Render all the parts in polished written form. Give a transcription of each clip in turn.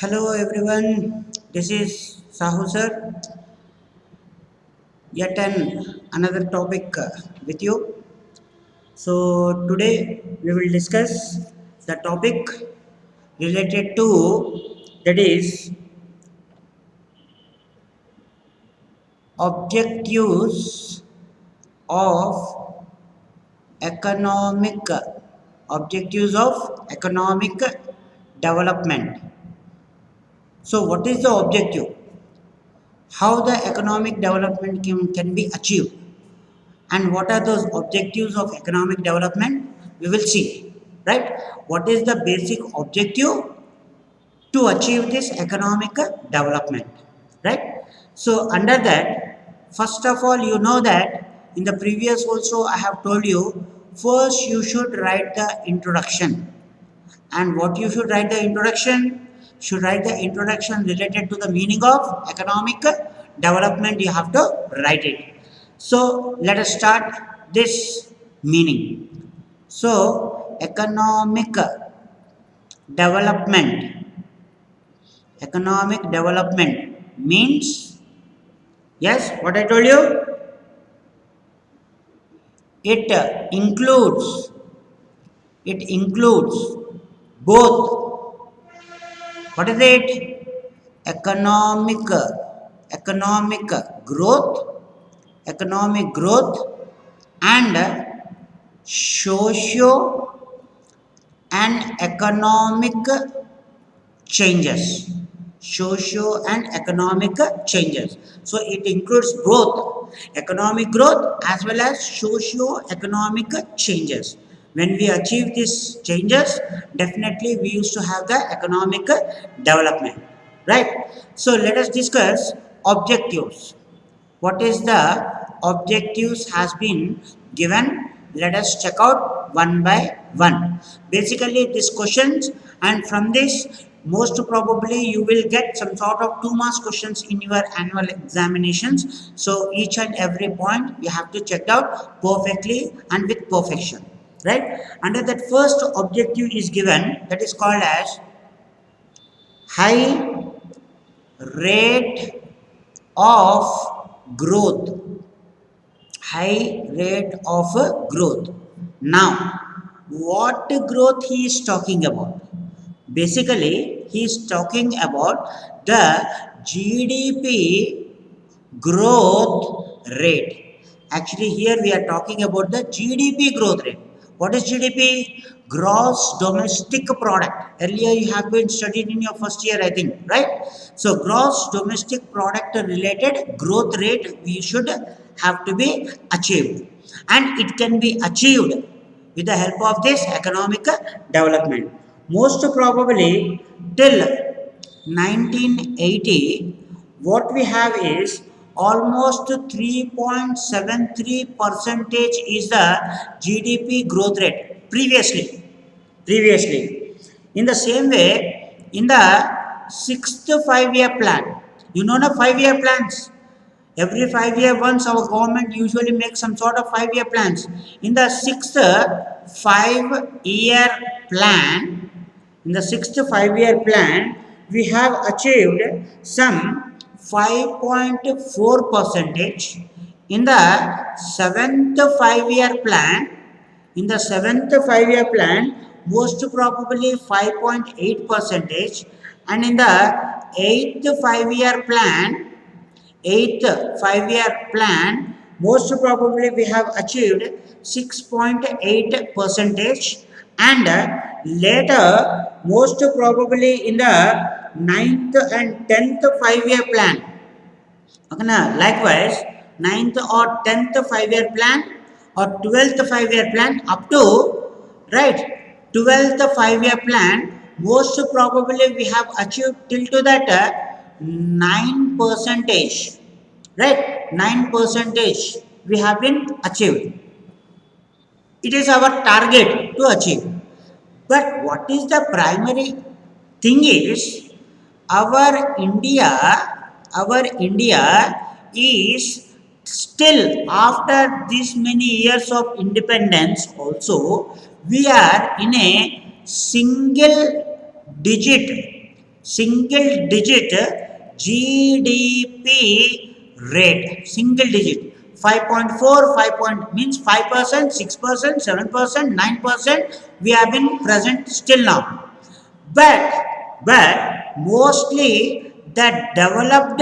Hello everyone, this is Sahu sir. Yet another topic with you. So today we will discuss the topic related to, that is, objectives of economic economic development. So what is the objective? How the economic development can be achieved? And what are those objectives of economic development? We will see, right? What is the basic objective to achieve this economic development, right? So under that, first of all, you know that in the previous also I have told you, first you should write the introduction. And what you should write the introduction? Should write the introduction related to the meaning of economic development. You have to write it. So let us start this meaning. So economic development. Economic development means, yes, what I told you, it includes both. What is it? Economic economic growth economic growth and socio and economic changes. Socio and economic changes. So it includes both economic growth as well as socio economic changes. When we achieve these changes, definitely we used to have the economic development, right? So let us discuss objectives. What is the objectives has been given? Let us check out one by one. Basically these questions, and from this most probably you will get some sort of 2 marks questions in your annual examinations. So each and every point you have to check out perfectly and with perfection, right? Under that, first objective is given, that is called as high rate of growth. High rate of growth. Now what growth he is talking about? Basically he is talking about the GDP growth rate. Actually here we are talking about the GDP growth rate. What is GDP? Gross domestic product. Earlier you have been studied in your first year, I think, right? So gross domestic product related growth rate we should have to be achieved, and it can be achieved with the help of this economic development. Most probably till 1980, what we have is almost 3.73 percentage is the GDP growth rate previously. In the same way, in the sixth 5-year plan, you know the 5-year plans. Every 5 year once our government usually makes some sort of 5-year plans. In the sixth 5-year plan, we have achieved some 5.4 percentage. In the seventh 5-year plan, most probably 5.8 percentage, and in the eighth 5-year plan, most probably we have achieved 6.8 percentage, and later most probably in the ninth and 10th 5-year plan. Okay, na? Likewise, ninth or 10th 5-year plan or 12th 5-year plan up to, right, 12th 5-year plan, most probably we have achieved till to that 9 percentage, right? 9 percentage we have been achieved. It is our target to achieve. But what is the primary thing is, our India, our India is still, after these many years of independence also, we are in a single digit single digit GDP rate, single digit. 5.4, 5 means 5%, 6%, 7%, 9%. We have been present still now. But mostly the developed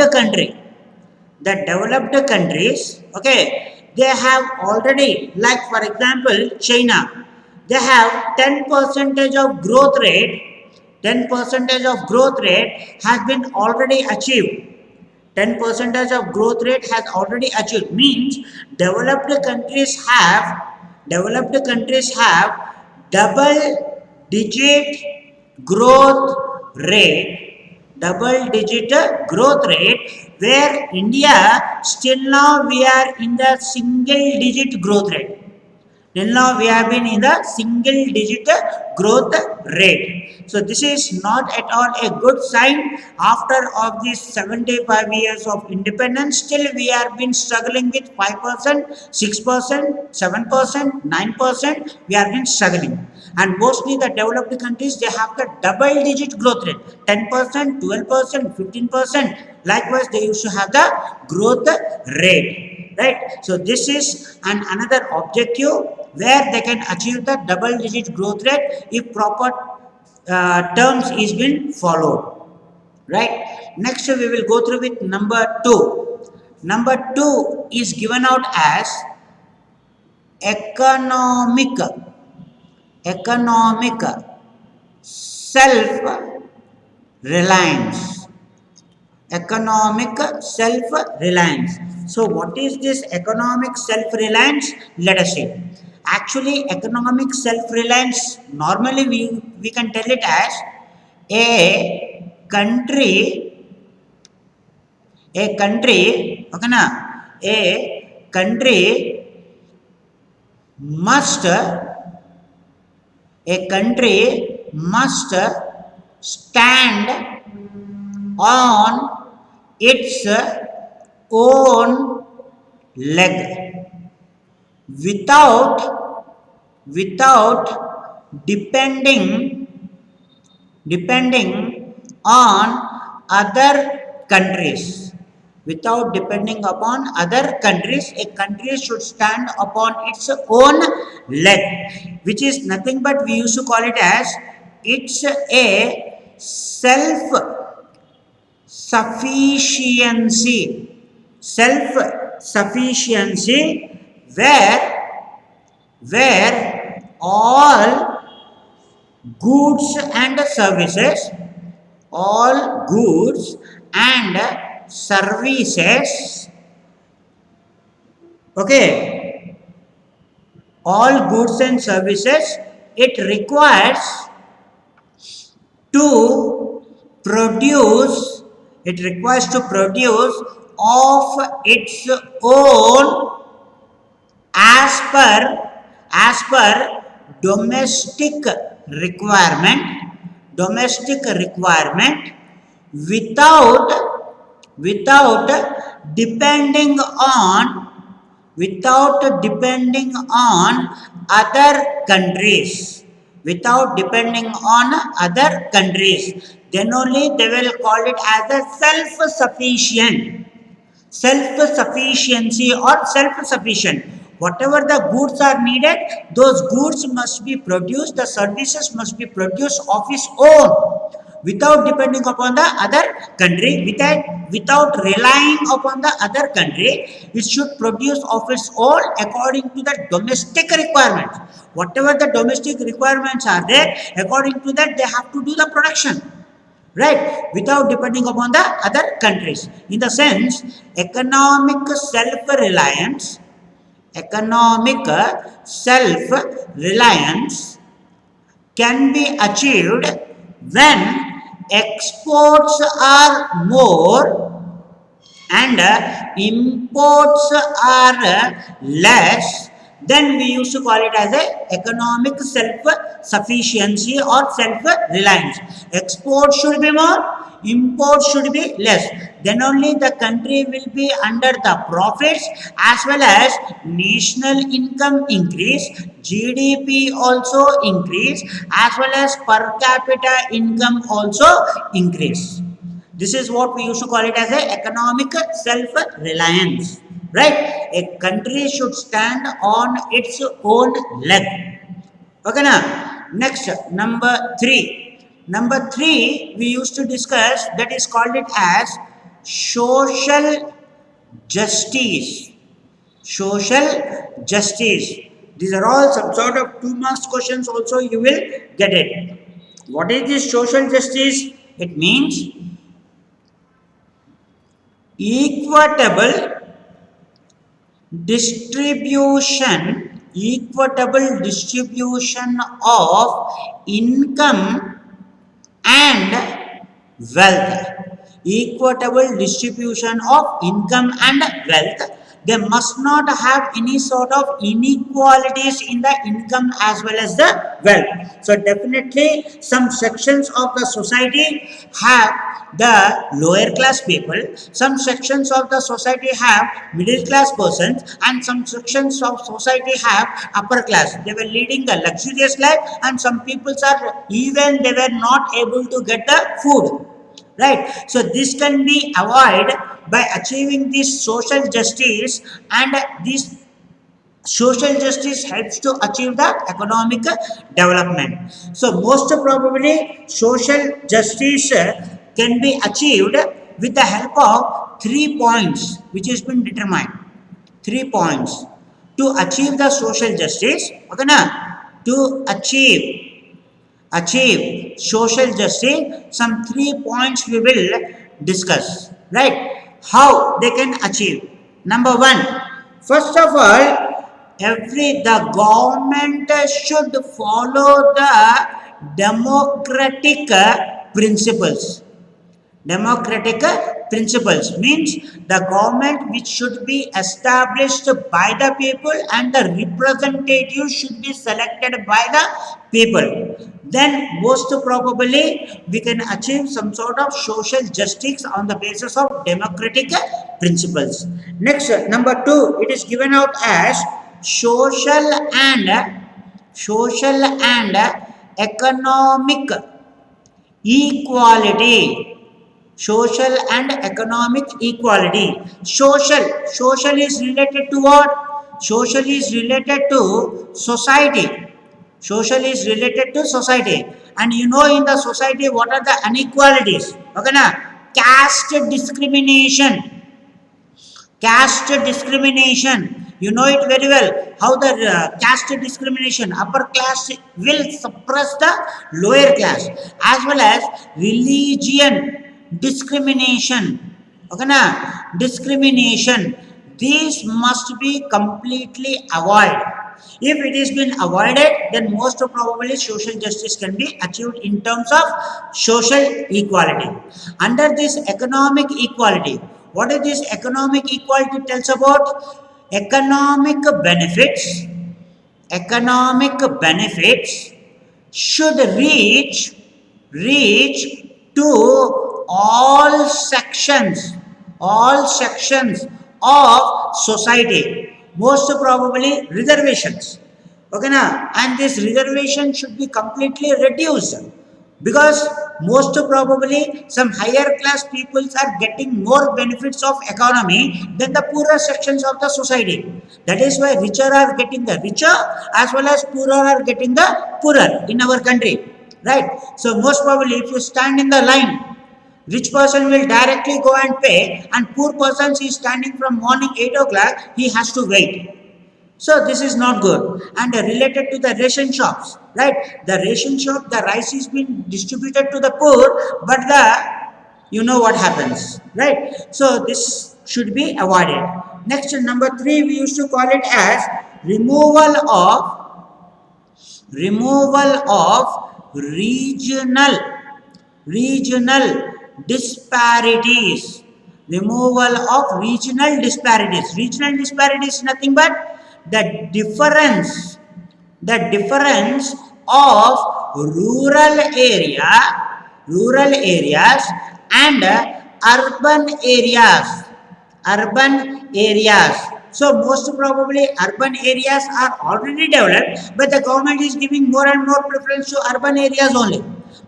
countries, okay, they have already, like for example, China, they have 10 percentage of growth rate. 10 percentage of growth rate has been already achieved. 10 percentage of growth rate has already achieved, means developed countries have double digit growth rate, where India still now we are in the single digit growth rate. Till now we have been in the single digit growth rate. So this is not at all a good sign. After of these 75 years of independence, still we have been struggling with 5%, 6%, 7%, 9%. We have been struggling. And mostly the developed countries, they have the double digit growth rate, 10%, 12%, 15%. Likewise, they used to have the growth rate, right? So this is another objective where they can achieve the double digit growth rate if proper terms is been followed, right? Next we will go through with number 2. Number 2 is given out as economic self reliance. Economic self reliance. So what is this economic self reliance? Let us see. Actually, economic self reliance, normally we can tell it as a country, okay na, a country must stand on its own leg without depending on other countries. Without depending upon other countries, a country should stand upon its own leg, which is nothing but we used to call it as it's a self sufficiency. Self sufficiency, where all goods and services, okay, all goods and services, it requires to produce of its own as per domestic requirement without depending on other countries. Then only they will call it as a self-sufficiency or self-sufficient. Whatever the goods are needed, those goods must be produced, the services must be produced of its own, without depending upon the other country, without relying upon the other country. It should produce of its own according to the domestic requirements. Whatever the domestic requirements are there, according to that they have to do the production, right, without depending upon the other countries. In the sense, economic self-reliance can be achieved when exports are more and imports are less, then we used to call it as a economic self-sufficiency or self-reliance. Export should be more, import should be less. Then only the country will be under the profits, as well as national income increase, GDP also increase, as well as per capita income also increase. This is what we used to call it as a economic self-reliance. Right? A country should stand on its own leg. Okay, now next number three. Number three we used to discuss, that is called it as social justice. Social justice. These are all some sort of 2 marks questions. Also, you will get it. What is this social justice? It means equitable distribution of income and wealth. Equitable distribution of income and wealth. They must not have any sort of inequalities in the income as well as the wealth. So definitely some sections of the society have the lower class people, some sections of the society have middle class persons, and some sections of society have upper class. They were leading the luxurious life, and some people are even they were not able to get the food. Right? So this can be avoided by achieving this social justice, and this social justice helps to achieve the economic development. So most probably social justice can be achieved with the help of 3 points which has been determined. 3 points to achieve the social justice. Okay, na? To achieve social justice, some 3 points we will discuss. Right? How they can achieve? Number one, first of all, the government should follow the democratic principles. Democratic principles means the government which should be established by the people, and the representatives should be selected by the people. Then most probably we can achieve some sort of social justice on the basis of democratic principles. Next, number two, it is given out as social and economic equality. Social and economic equality. Social is related to what? Social is related to society. Social is related to society. And you know, in the society, what are the inequalities? Okay, na? Caste discrimination. Caste discrimination. You know it very well. How the caste discrimination, upper class will suppress the lower class, as well as religion discrimination. Okay, na? Discrimination. These must be completely avoided. If it is been avoided, then most probably social justice can be achieved in terms of social equality. Under this economic equality, what is this economic equality tells about? Economic benefits. Economic benefits should reach to all sections of society. Most probably reservations. Okay, na? And this reservation should be completely reduced, because most probably some higher class peoples are getting more benefits of economy than the poorer sections of the society. That is why richer are getting the richer, as well as poorer are getting the poorer in our country. Right? So most probably if you stand in the line, rich person will directly go and pay, and poor person is standing from morning 8 o'clock, he has to wait. So this is not good. And related to the ration shops, right? The ration shop, the rice is being distributed to the poor, but you know what happens, right? So this should be avoided. Next, number three, we used to call it as removal of regional disparities. Removal of regional disparities. Regional disparities is nothing but the difference of rural areas and urban areas. So most probably urban areas are already developed, but the government is giving more and more preference to urban areas only.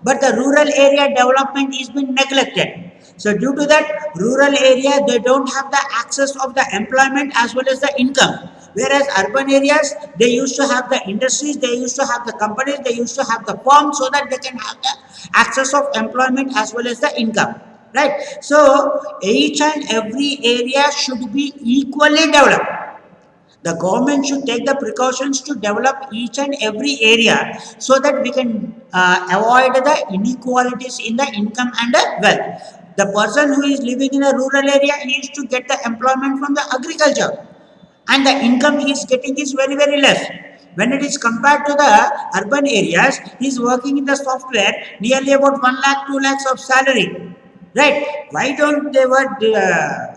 But the rural area development is being neglected. So due to that, rural area they don't have the access of the employment as well as the income. Whereas urban areas they used to have the industries, they used to have the companies, they used to have the firms, so that they can have the access of employment as well as the income. Right? So each and every area should be equally developed. The government should take the precautions to develop each and every area, so that we can avoid the inequalities in the income and the wealth. The person who is living in a rural area needs to get the employment from the agriculture, and the income he is getting is very very less. When it is compared to the urban areas, he is working in the software nearly about 1 lakh 2 lakhs of salary. Right? Why don't they were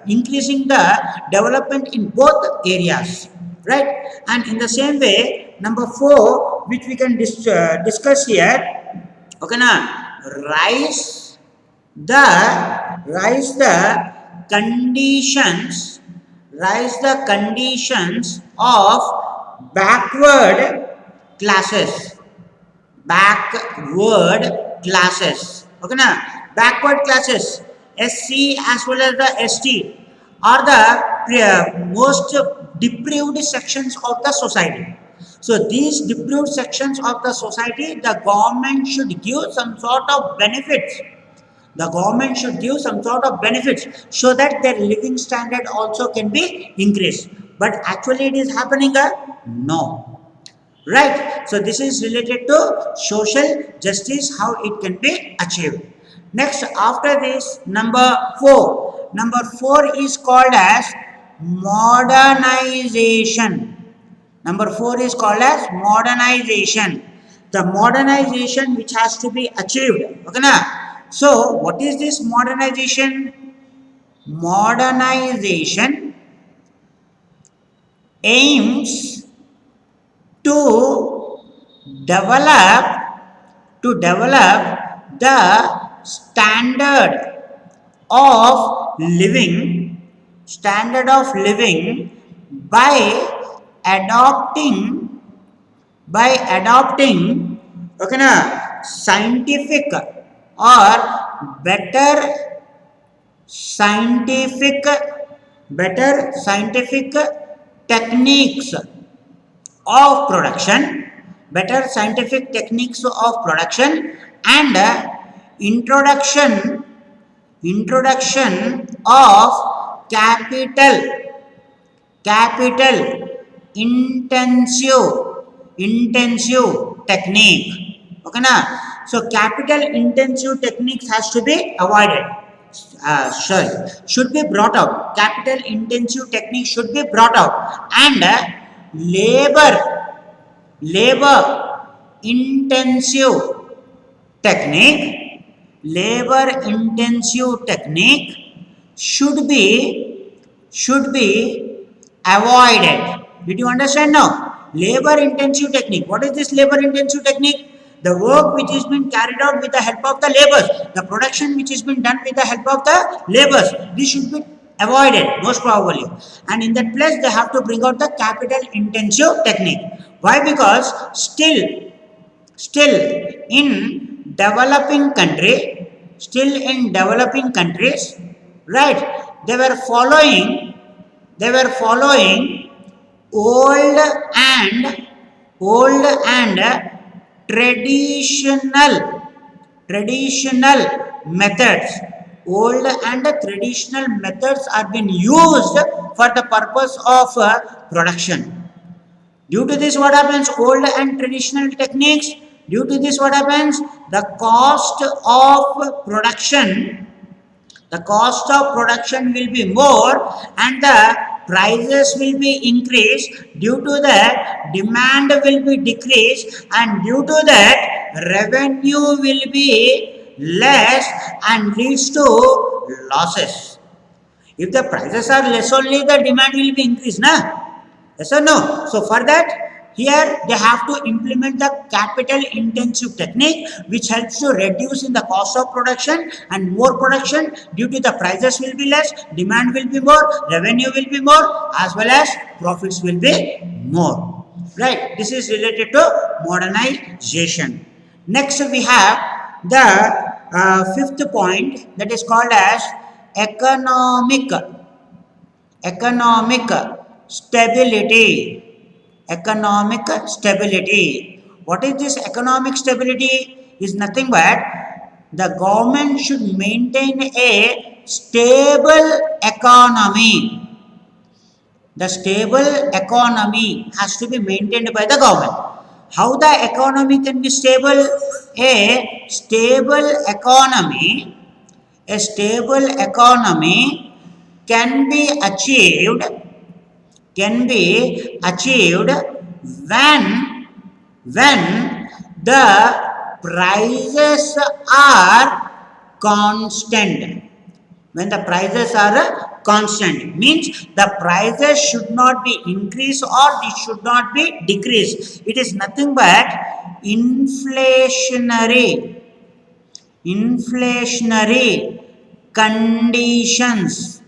increasing the development in both areas? Right? And in the same way, number 4 which we can discuss here, okay na, rise the rise the conditions of backward classes. Okay na? Backward classes, SC as well as the ST, are the most deprived sections of the society. So these deprived sections of the society, the government should give some sort of benefits. So that their living standard also can be increased. But actually it is happening? No. Right? So this is related to social justice, how it can be achieved. Next, after this, number 4. Number 4 is called as modernization. Number 4 is called as modernization. The modernization which has to be achieved. Okay, na? So, what is this modernization? Modernization aims to develop the standard of living by adopting okay na, scientific or better scientific techniques of production, and introduction of capital intensive technique. Okay na? So capital intensive techniques has to be avoided. Should be brought out. Capital intensive technique should be brought out, and labor intensive technique should be avoided. Did you understand now? Labor intensive technique. What is this labor intensive technique? The work which is being carried out with the help of the laborers, the production which is being done with the help of the laborers, this should be avoided most probably. And in that place they have to bring out the capital intensive technique. Why? Because still in developing countries, right, they were following old and traditional methods. Old and traditional methods are being used for the purpose of production. Due to this, what happens? Old and traditional techniques. Due to this, what happens? The cost of production will be more, and the prices will be increased. Due to that, demand will be decreased, and due to that, revenue will be less and leads to losses. If the prices are less only, the demand will be increased, na? Yes or no? So for that, here they have to implement the capital intensive technique, which helps to reduce in the cost of production and more production. Due to the prices will be less, demand will be more, revenue will be more, as well as profits will be more. Right? This is related to modernization. Next we have the fifth point, that is called as economic economic stability. Economic stability. What is this economic stability? Is nothing but the government should maintain a stable economy. The stable economy has to be maintained by the government. How the economy can be stable? A stable economy can be achieved can be achieved when when the prices are constant. When the prices are constant means the prices should not be increased or it should not be decreased. It is nothing but inflationary conditions.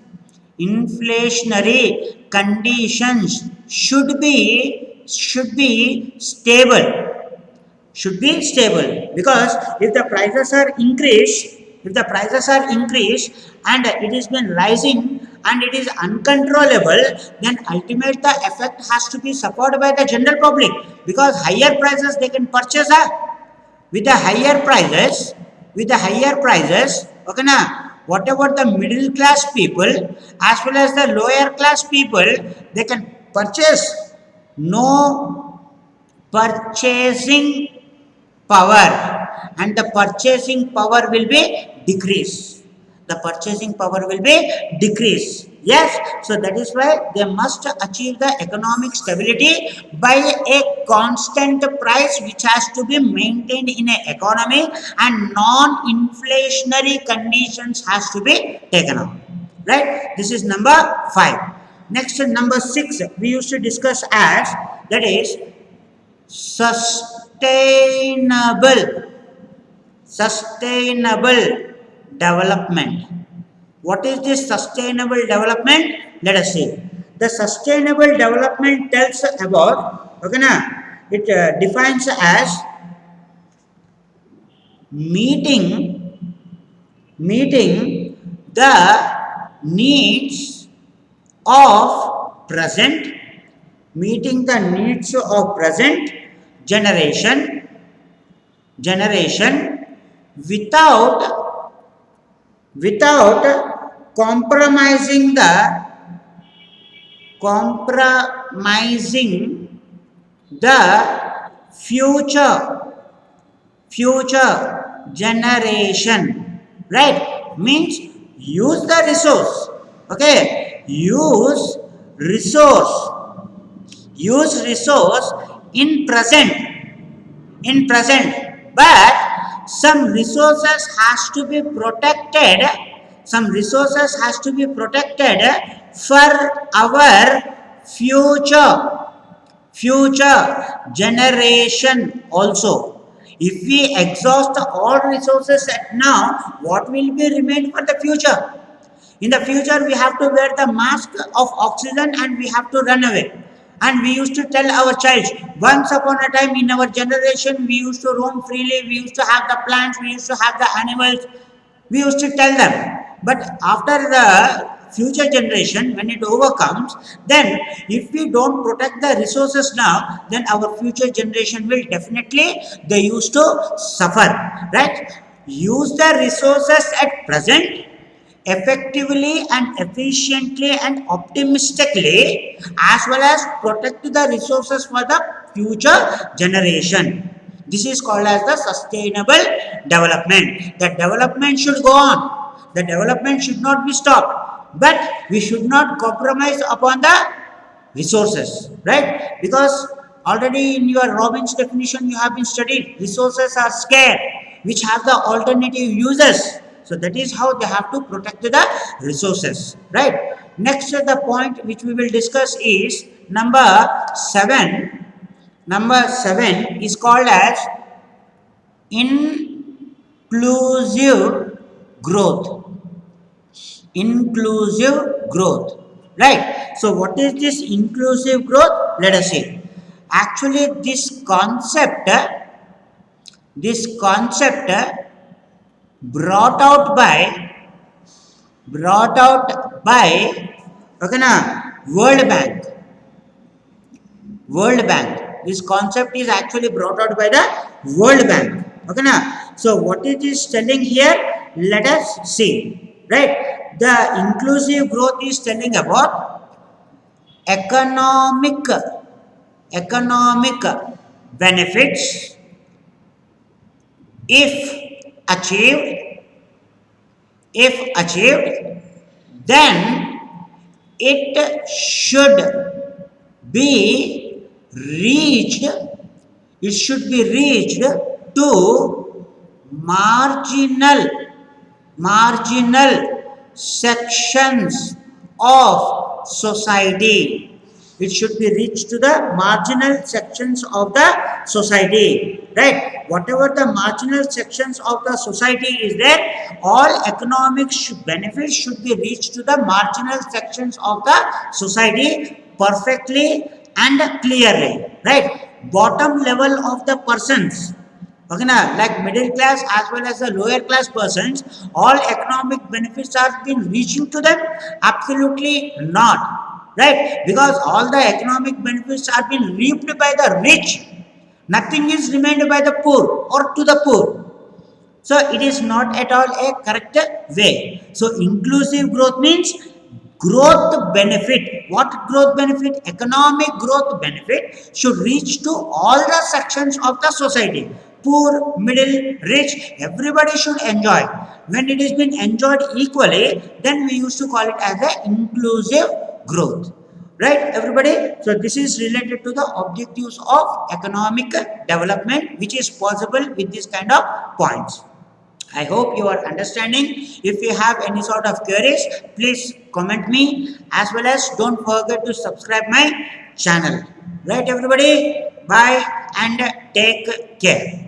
Inflationary conditions should be stable, because if the prices are increased and it has been rising and it is uncontrollable, then ultimate the effect has to be suffered by the general public, because higher prices they can purchase with the higher prices. Okay na, whatever the middle class people as well as the lower class people, they can purchase. No purchasing power, and the purchasing power will be decreased. Yes, so that is why they must achieve the economic stability by a constant price which has to be maintained in an economy, and non-inflationary conditions has to be taken out. Right, this is number 5. Next, number 6 we used to discuss as, that is sustainable development. What is this sustainable development? Let us see. The sustainable development tells about, okay na, it defines as meeting the needs of present generation without compromising the future generation. Right, means use the resource. Okay, use resource in present, but some resources has to be protected for our future generation also. If we exhaust all resources at now, what will be remain for the future? In the future, we have to wear the mask of oxygen and we have to run away. And we used to tell our child, once upon a time in our generation, we used to roam freely, we used to have the plants, we used to have the animals, we used to tell them. But after the future generation, when it overcomes, then if we don't protect the resources now, then our future generation will definitely, they used to suffer. Right, use the resources at present effectively and efficiently and optimistically, as well as protect the resources for the future generation. This is called as the sustainable development. The development should go on, the development should not be stopped, but we should not compromise upon the resources. Right, because already in your Robbins definition you have been studied, resources are scarce which have the alternative uses. So that is how they have to protect the resources. Right, next the point which we will discuss is number 7. Number 7 is called as inclusive growth. Inclusive growth. Right. So what is this inclusive growth? Let us see. Actually, this concept brought out by okay na, World Bank. This concept is actually brought out by the World Bank. Okay na. So what it is telling here? Let us see. Right. The inclusive growth is telling about economic benefits if achieved, then it should be reached to marginal sections of society. It should be reached to the marginal sections of the society, right? Whatever the marginal sections of the society is there, all economic benefits should be reached to the marginal sections of the society perfectly and clearly, right? Bottom level of the persons, okay na, like middle class as well as the lower class persons, all economic benefits are been reaching to them? Absolutely not, right? Because all the economic benefits are being reaped by the rich, nothing is remained by the poor or to the poor. So it is not at all a correct way. So inclusive growth means growth benefit. What growth benefit? Economic growth benefit should reach to all the sections of the society. Poor, middle, rich, everybody should enjoy. When it is been enjoyed equally, then we used to call it as a inclusive growth. Right, everybody? So this is related to the objectives of economic development, which is possible with this kind of points. I hope you are understanding. If you have any sort of queries, please comment me, as well as don't forget to subscribe my channel. Right, everybody? Bye and take care.